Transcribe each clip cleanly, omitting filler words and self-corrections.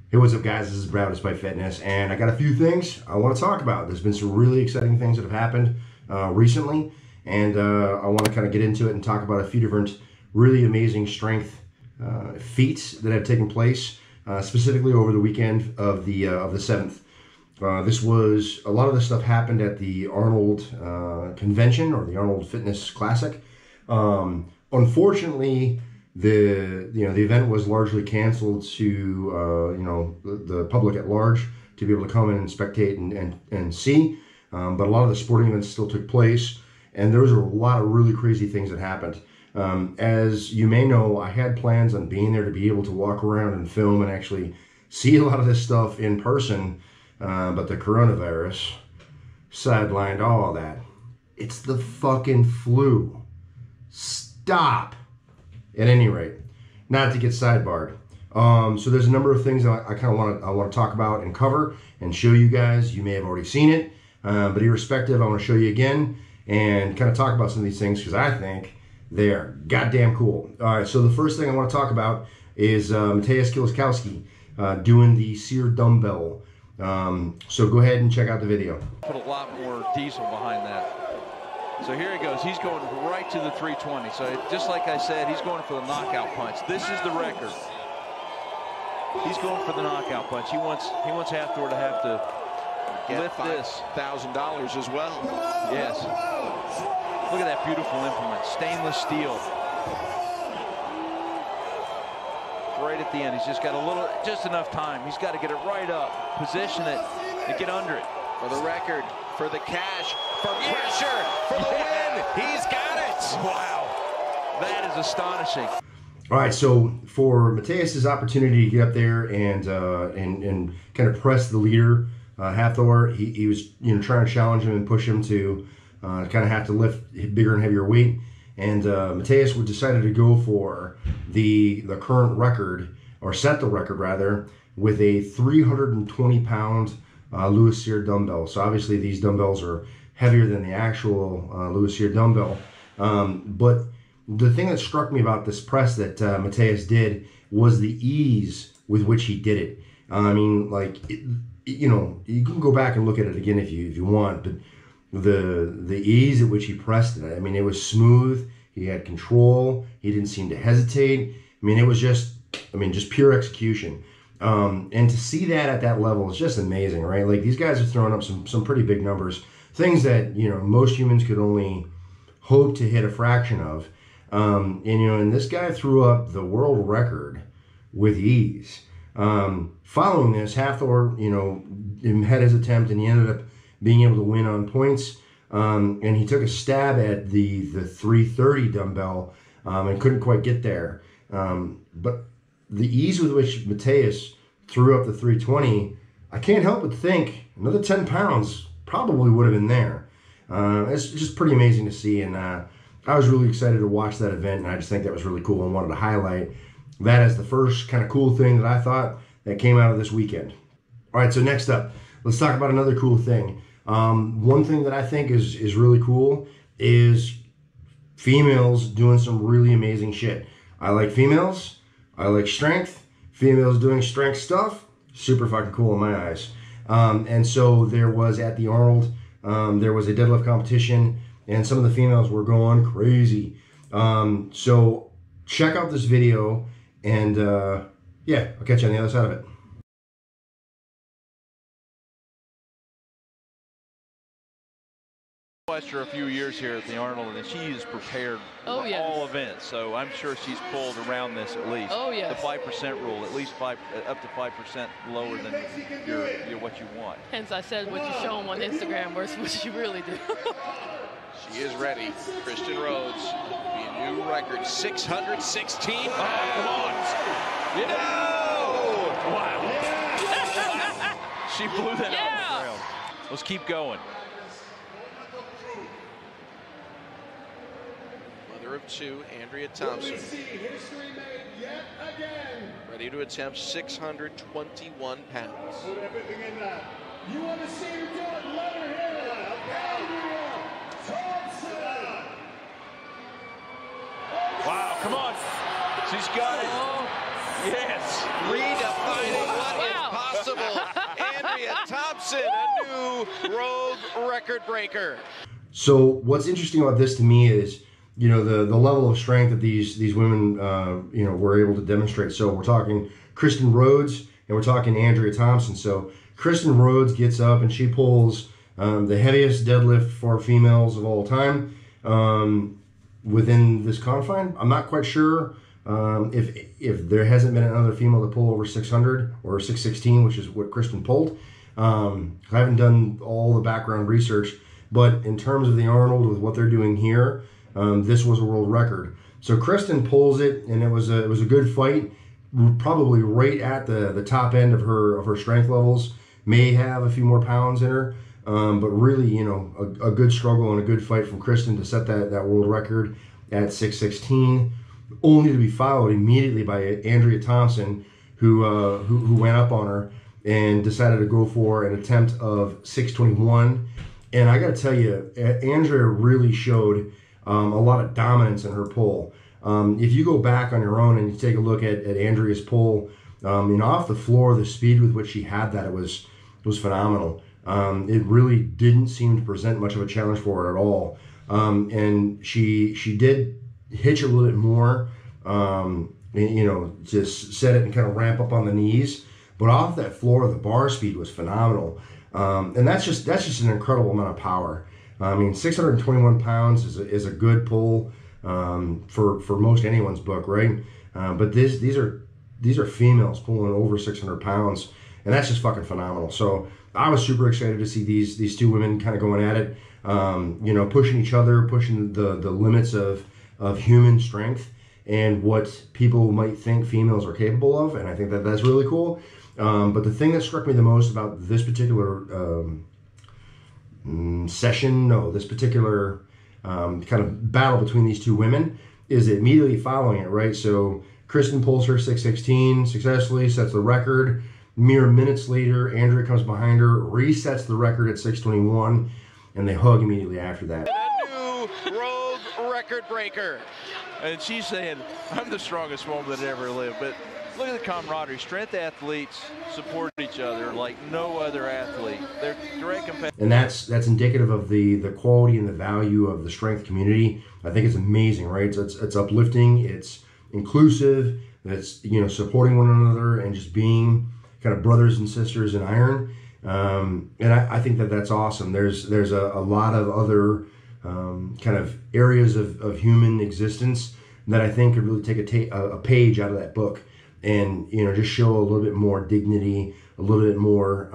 Hey, what's up, guys? This is Brad with Spike Fitness, and I got a few things I want to talk about. There's been some really exciting things that have happened recently, and I want to kind of get into it and talk about a few different really amazing strength feats that have taken place, specifically over the weekend of the 7th. This was a lot of this stuff happened at the Arnold convention, or the Arnold Fitness Classic. Unfortunately, the event was largely canceled to the public at large to be able to come in and spectate and see. But a lot of the sporting events still took place, and there was a lot of really crazy things that happened. As you may know, I had plans on being there to be able to walk around and film and actually see a lot of this stuff in person, but the coronavirus sidelined all of that. It's the fucking flu. Stop. At any rate, not to get sidebarred. So there's a number of things that I kind of want to talk about and cover and show you guys. You may have already seen it, but irrespective, I want to show you again and kind of talk about some of these things because I think they are goddamn cool. All right, so the first thing I want to talk about is Mateusz Kielikowski doing the SEER dumbbell. So go ahead and check out the video. Put a lot more diesel behind that. So here he goes. He's going right to the 320. So just like I said, he's going for the knockout punch. This is the record. He's going for the knockout punch. He wants Hafthor to have to lift this $1,000 as well. Yes. Look at that beautiful implement, stainless steel. Right at the end, he's just got just enough time. He's got to get it right up, position it, and get under it. For the record, for the cash, for pressure, for the win. He's got it. Wow. That is astonishing. All right, so for Mateusz's opportunity to get up there and kind of press the leader, Hafthor, he was trying to challenge him and push him to kind of have to lift bigger and heavier weight. And Mateusz decided to go for the current record, or set the record rather, with a 320-pound Lewis SEER dumbbell. So obviously these dumbbells are heavier than the actual Lewis SEER dumbbell. But the thing that struck me about this press that Mateusz did was the ease with which he did it. I mean, like, you can go back and look at it again if you want, but the ease at which he pressed it, I mean, it was smooth. He had control. He didn't seem to hesitate. I mean, it was just pure execution. And to see that at that level is just amazing, right? Like, these guys are throwing up some pretty big numbers, things that most humans could only hope to hit a fraction of. And this guy threw up the world record with ease. Following this, Hafthor had his attempt, and he ended up being able to win on points. And he took a stab at the 330 dumbbell and couldn't quite get there. But the ease with which Mateusz threw up the 320, I can't help but think another 10 pounds probably would have been there. It's just pretty amazing to see, and I was really excited to watch that event, and I just think that was really cool and wanted to highlight that as the first kind of cool thing that I thought that came out of this weekend. All right, so next up, let's talk about another cool thing. One thing that I think is really cool is females doing some really amazing shit. I like females. I like strength. Females doing strength stuff. Super fucking cool in my eyes. And so there was at the Arnold, there was a deadlift competition, and some of the females were going crazy. So check out this video, and yeah, I'll catch you on the other side of it. Watched her a few years here at the Arnold, and she is prepared for all events. So I'm sure she's pulled around this at least. Oh yeah. The 5% rule, at least up to 5% lower than your what you want. Hence, I said what you show them on Instagram versus what you really do. She is ready. Christian Rhodes, be a new record, 616. Oh, come on. Wow. She blew that out of the ground. Let's keep going. Mother of two, Andrea Thompson. Ready to attempt 621 pounds. You want to see her do it? Let her hit it. Thompson. Wow, come on. She's got it. Yes. Redefining what Thompson, a new road record breaker. So what's interesting about this to me is, you know, the level of strength that these women, you know, were able to demonstrate. So we're talking Kristen Rhodes and we're talking Andrea Thompson. So Kristen Rhodes gets up and she pulls the heaviest deadlift for females of all time within this confine. I'm not quite sure if there hasn't been another female to pull over 600 or 616, which is what Kristen pulled. I haven't done all the background research, but in terms of the Arnold with what they're doing here, this was a world record. So Kristen pulls it, and it was a good fight, probably right at the top end of her strength levels. May have a few more pounds in her, but really, you know, a good struggle and a good fight from Kristen to set that world record at 616, only to be followed immediately by Andrea Thompson, who went up on her and decided to go for an attempt of 621. And I got to tell you, Andrea really showed a lot of dominance in her pull. If you go back on your own and you take a look at Andrea's pull, you know, off the floor, the speed with which she had that, it was phenomenal. It really didn't seem to present much of a challenge for her at all. And she did hitch a little bit more, you know, just set it and kind of ramp up on the knees. But off that floor, the bar speed was phenomenal. And that's just an incredible amount of power. I mean, 621 pounds is a good pull for most anyone's book, right? But these are females pulling over 600 pounds, and that's just fucking phenomenal. So I was super excited to see these two women kind of going at it, you know, pushing each other, pushing the limits of human strength and what people might think females are capable of, and I think that's really cool. But the thing that struck me the most about this particular this particular kind of battle between these two women is immediately following it, right? So Kristen pulls her 616 successfully, sets the record. Mere minutes later, Andrea comes behind her, resets the record at 621, and they hug immediately after that. A new road record breaker. And she's saying, I'm the strongest woman that ever lived. But look at the camaraderie. Strength athletes support each other like no other athlete. They're direct competitors. And that's indicative of the quality and the value of the strength community. I think it's amazing, right? It's uplifting, it's inclusive, it's, you know, supporting one another and just being kind of brothers and sisters in iron. And I think that's awesome. There's a lot of other kind of areas of human existence that I think could really take a page out of that book and, you know, just show a little bit more dignity, a little bit more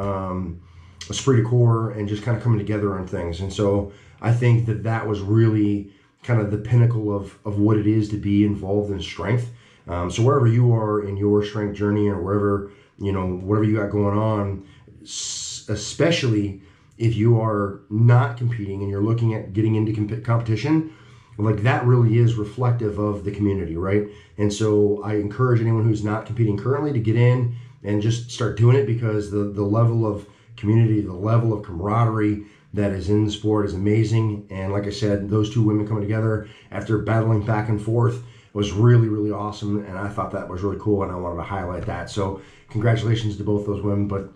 esprit de corps, and just kind of coming together on things. And so I think that was really kind of the pinnacle of what it is to be involved in strength. So wherever you are in your strength journey, or wherever, you know, whatever you got going on, especially if you are not competing and you're looking at getting into competition, like that really is reflective of the community, right? And so I encourage anyone who's not competing currently to get in and just start doing it, because the level of community, the level of camaraderie that is in the sport is amazing. And like I said, those two women coming together after battling back and forth was really, really awesome. And I thought that was really cool, and I wanted to highlight that. So congratulations to both those women, but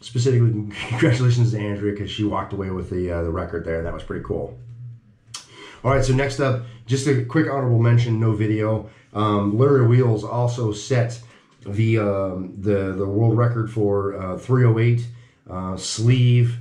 specifically congratulations to Andrea, because she walked away with the record there, and that was pretty cool. All right, so next up, just a quick honorable mention, no video. Larry Wheels also set the world record for 308 sleeve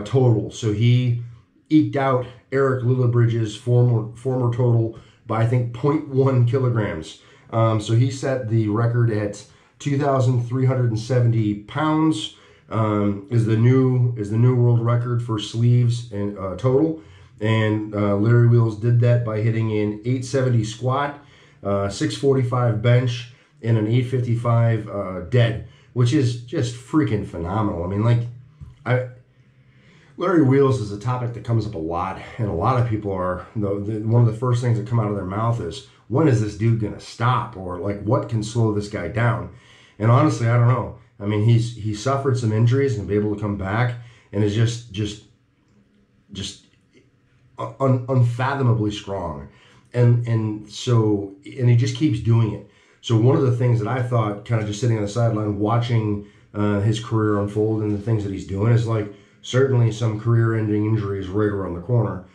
total. So he eked out Eric Lillibridge's former total by, I think, 0.1 kilograms. So he set the record at 2,370 pounds. Is the new world record for sleeves and total. And Larry Wheels did that by hitting an 870 squat, 645 bench, and an 855 dead, which is just freaking phenomenal. I mean, like, Larry Wheels is a topic that comes up a lot, and a lot of people are, one of the first things that come out of their mouth is, when is this dude gonna stop? Or like, what can slow this guy down? And honestly, I don't know. I mean, he suffered some injuries and be able to come back, and is just unfathomably strong, and he just keeps doing it. So one of the things that I thought, kind of just sitting on the sideline watching his career unfold and the things that he's doing, is like certainly some career-ending injuries right around the corner.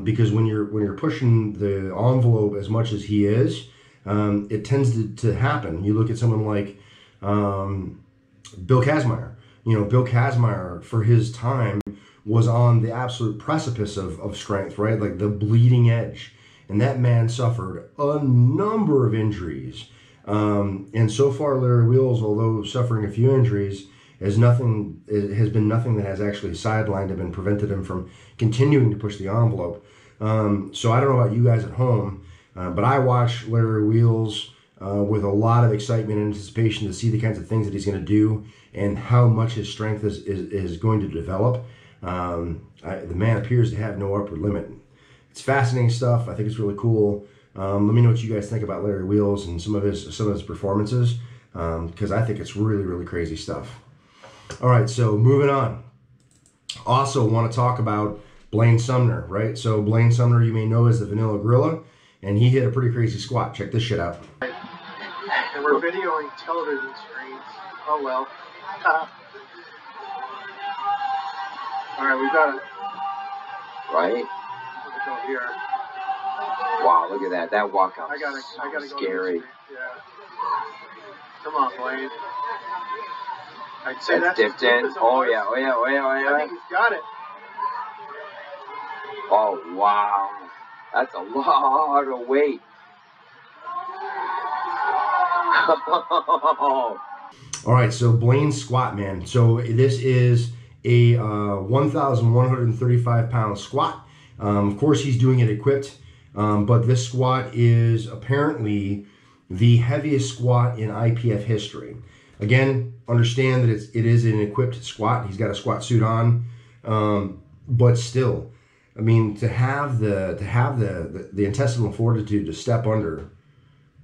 Because when you're pushing the envelope as much as he is, it tends to happen. You look at someone like Bill Kazmaier. You know, Bill Kazmaier, for his time, was on the absolute precipice of strength, right? Like the bleeding edge. And that man suffered a number of injuries. And so far, Larry Wheels, although suffering a few injuries, has been nothing that has actually sidelined him and prevented him from continuing to push the envelope. So I don't know about you guys at home, but I watch Larry Wheels with a lot of excitement and anticipation to see the kinds of things that he's going to do and how much his strength is going to develop. The man appears to have no upper limit. It's fascinating stuff. I think it's really cool. Let me know what you guys think about Larry Wheels and some of his performances, because I think it's really, really crazy stuff. All right, so moving on. Also want to talk about Blaine Sumner, right? So Blaine Sumner, you may know as the Vanilla Gorilla, and he hit a pretty crazy squat. Check this shit out. And we're videoing television screens. Oh well. All right, we got it. Right? Let's go here. Wow, look at that. That walkout. I gotta go. Scary. Yeah. Come on, Blaine. I'd say That's that's dipped in. Oh yeah. I think he's got it. Oh wow. That's a lot of weight. All right, so Blaine's squat, man. So this is a 1,135 pound squat. Of course, he's doing it equipped, but this squat is apparently the heaviest squat in IPF history. Again, understand that it is an equipped squat. He's got a squat suit on, but still, I mean, to have the intestinal fortitude to step under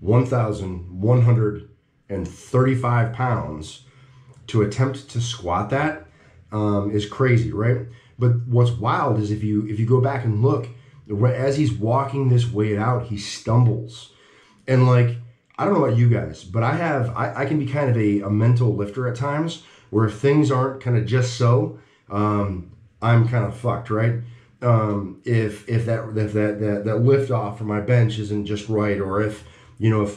1,135 pounds to attempt to squat that is crazy, right? But what's wild is if you go back and look, as he's walking this weight out, he stumbles, and like, I don't know about you guys, but I can be kind of a mental lifter at times, where if things aren't kind of just so, I'm kind of fucked, right? If that lift off for my bench isn't just right, or if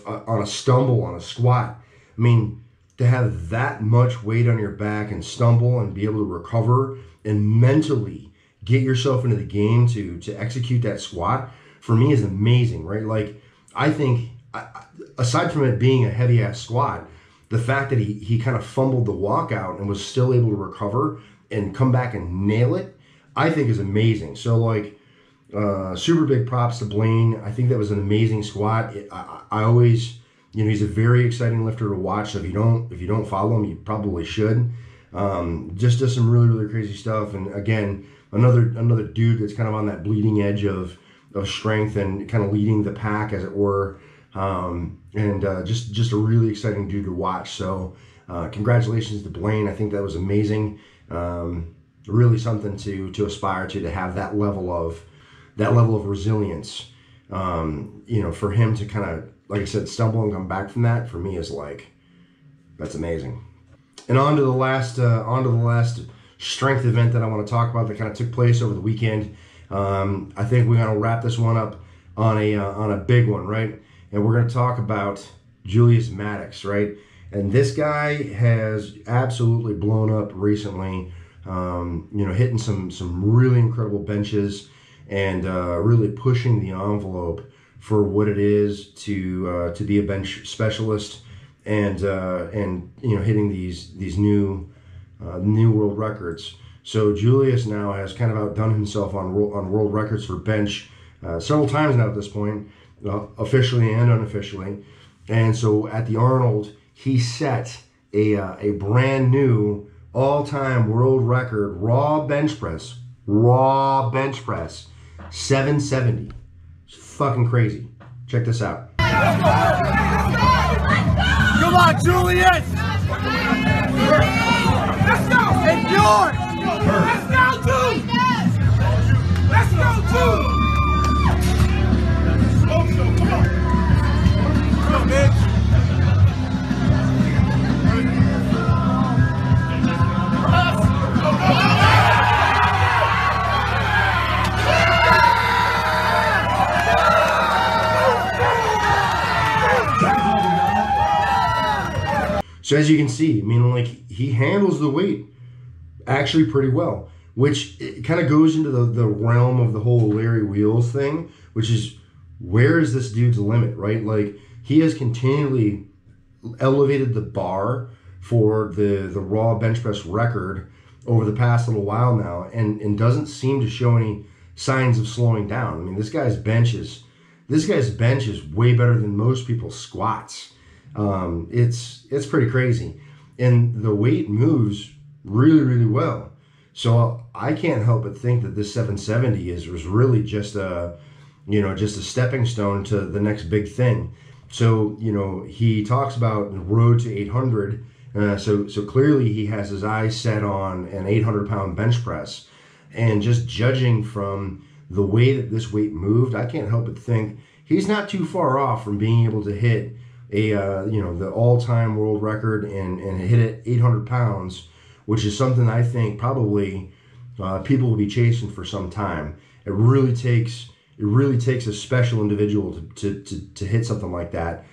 on a stumble on a squat, I mean, to have that much weight on your back and stumble and be able to recover and mentally get yourself into the game to execute that squat, for me is amazing, right? Like, I think, aside from it being a heavy ass squat, the fact that he kind of fumbled the walkout and was still able to recover and come back and nail it, I think is amazing. So like, super big props to Blaine. I think that was an amazing squat. I always, he's a very exciting lifter to watch. So if you don't follow him, you probably should. Just does some really, really crazy stuff. And again, another dude that's kind of on that bleeding edge of strength and kind of leading the pack, as it were. Just a really exciting dude to watch. So congratulations to Blaine. I think that was amazing. Really something to aspire to have that level of resilience. For him to kind of, like I said, stumble and come back from that, for me is like, that's amazing. And on to the last strength event that I want to talk about that kind of took place over the weekend. I think we're gonna wrap this one up on a big one, right? And we're going to talk about Julius Maddox, right? And this guy has absolutely blown up recently, hitting some really incredible benches and really pushing the envelope for what it is to be a bench specialist and hitting these new world records. So Julius now has kind of outdone himself on world records for bench several times now at this point. Officially and unofficially. And so at the Arnold, he set a brand new all-time world record raw bench press, 770. It's fucking crazy. Check this out. Come on, Julius! Let's go! Endure! Let's go, dude! Let's go, dude! Come on, bitch. So as you can see, I mean, like, he handles the weight actually pretty well, which it kind of goes into the realm of the whole Larry Wheels thing, which is, where is this dude's limit, right? Like, he has continually elevated the bar for the raw bench press record over the past little while now, and doesn't seem to show any signs of slowing down. I mean, this guy's bench is way better than most people's squats. It's pretty crazy, and the weight moves really, really well. So I can't help but think that this 770 was really just a stepping stone to the next big thing. So, he talks about the road to 800. So clearly he has his eyes set on an 800-pound bench press. And just judging from the way that this weight moved, I can't help but think he's not too far off from being able to hit the all-time world record and hit it 800 pounds, which is something I think probably people will be chasing for some time. It really takes a special individual to hit something like that.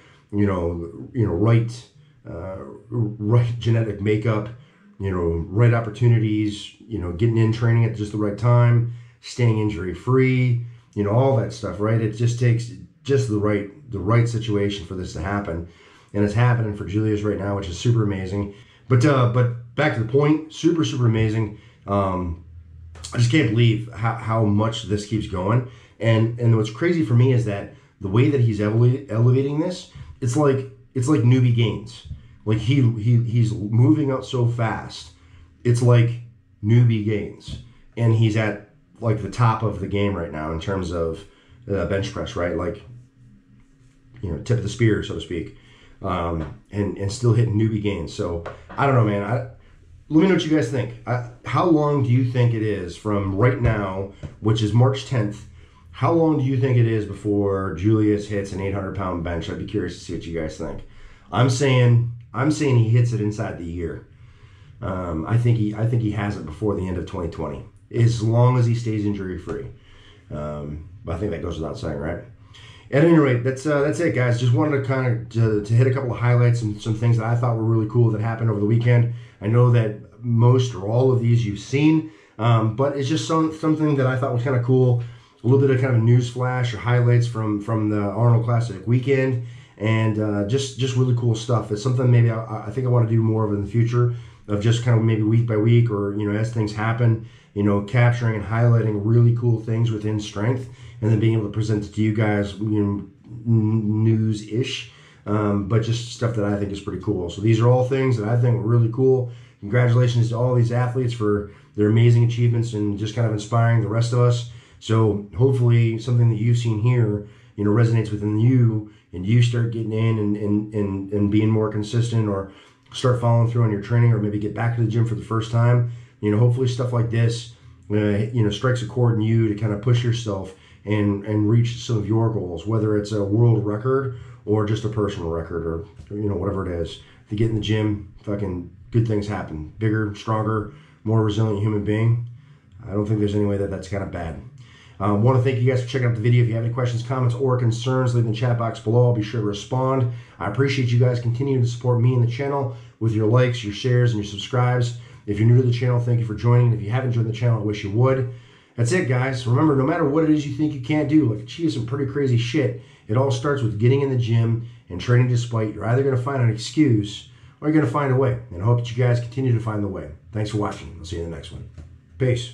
Right genetic makeup, right opportunities, getting in training at just the right time, staying injury free, all that stuff, right? It just takes just the right situation for this to happen, and it's happening for Julius right now, which is super amazing. But back to the point, super amazing. I just can't believe how much this keeps going. And what's crazy for me is that the way that he's elevating this, it's like newbie gains. Like he's moving up so fast. It's like newbie gains, and he's at like the top of the game right now in terms of bench press, right? Like, tip of the spear, so to speak, and still hitting newbie gains. So I don't know, man. Let me know what you guys think. How long do you think it is from right now, which is March 10th? How long do you think it is before Julius hits an 800-pound bench? I'd be curious to see what you guys think. I'm saying he hits it inside the year. I think he has it before the end of 2020, as long as he stays injury free. But I think that goes without saying, right? At any rate, that's it, guys. Just wanted to kind of to hit a couple of highlights and some things that I thought were really cool that happened over the weekend. I know that most or all of these you've seen, but it's just something that I thought was kind of cool. A little bit of kind of news flash or highlights from the Arnold Classic weekend, and just really cool stuff. It's something maybe I think I want to do more of in the future, of just kind of maybe week by week, or as things happen, capturing and highlighting really cool things within strength, and then being able to present it to you guys, news-ish, but just stuff that I think is pretty cool. So these are all things that I think are really cool. Congratulations to all these athletes for their amazing achievements and just kind of inspiring the rest of us. So hopefully something that you've seen here, resonates within you, and you start getting in and being more consistent, or start following through on your training, or maybe get back to the gym for the first time. Hopefully stuff like this, strikes a chord in you to kind of push yourself and reach some of your goals, whether it's a world record or just a personal record, or whatever it is. To get in the gym, fucking good things happen. Bigger, stronger, more resilient human being. I don't think there's any way that that's kind of bad. I want to thank you guys for checking out the video. If you have any questions, comments, or concerns, leave in the chat box below. I'll be sure to respond. I appreciate you guys continuing to support me and the channel with your likes, your shares, and your subscribes. If you're new to the channel, thank you for joining. If you haven't joined the channel, I wish you would. That's it, guys. Remember, no matter what it is you think you can't do, like achieve some pretty crazy shit, it all starts with getting in the gym and training despite. You're either going to find an excuse or you're going to find a way. And I hope that you guys continue to find the way. Thanks for watching. I'll see you in the next one. Peace.